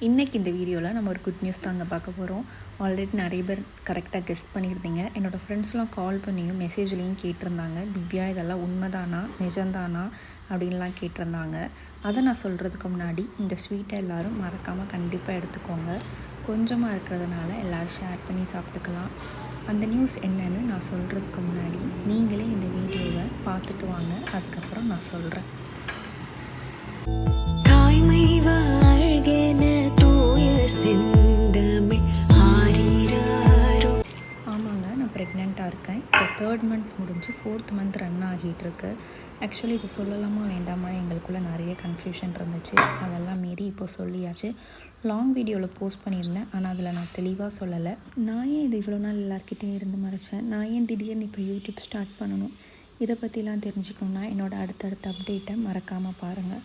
இன்றைக்கி இந்த வீடியோவில் நம்ம ஒரு குட் நியூஸ் தாங்க பார்க்க போகிறோம். ஆல்ரெடி நிறைய பேர் கரெக்டாக கெஸ் பண்ணியிருந்தீங்க. என்னோடய ஃப்ரெண்ட்ஸ்லாம் கால் பண்ணியும் மெசேஜ்லேயும் கேட்டிருந்தாங்க, திவ்யா இதெல்லாம் உண்மைதானா நிஜம்தானா அப்படின்லாம் கேட்டிருந்தாங்க. அதை நான் சொல்கிறதுக்கு முன்னாடி இந்த ஸ்வீட்டை எல்லோரும் மறக்காமல் கண்டிப்பாக எடுத்துக்கோங்க. கொஞ்சமாக இருக்கிறதுனால எல்லோரும் ஷேர் பண்ணி சாப்பிட்டுக்கலாம். அந்த நியூஸ் என்னன்னு நான் சொல்கிறதுக்கு முன்னாடி நீங்களே இந்த வீடியோவை பார்த்துட்டு வாங்க, அதுக்கப்புறம் நான் சொல்கிறேன். ஆமாங்க, நான் ப்ரெக்னெண்ட்டாக இருக்கேன். இப்போ 3rd மந்த் முடிஞ்சு 4th மந்த் ரன் ஆகிட்டுருக்கு. ஆக்சுவலி இது சொல்லலாமா வேண்டாமா, எங்களுக்குள்ளே நிறைய கன்ஃபியூஷன் இருந்துச்சு. அதெல்லாம் மீறி இப்போ சொல்லியாச்சு. லாங் வீடியோவில் போஸ்ட் பண்ணியிருந்தேன், ஆனால் அதில் நான் தெளிவாக சொல்லலை. நான் ஏன் இது இவ்வளோ நாள் எல்லாருக்கிட்டேயும் இருந்து மறைச்சேன், நான் ஏன் திடீர்னு இப்போ யூடியூப் ஸ்டார்ட் பண்ணணும், இதை பற்றிலாம் தெரிஞ்சுக்கணுன்னா என்னோடய அடுத்தடுத்த அப்டேட்டை மறக்காமல் பாருங்கள்.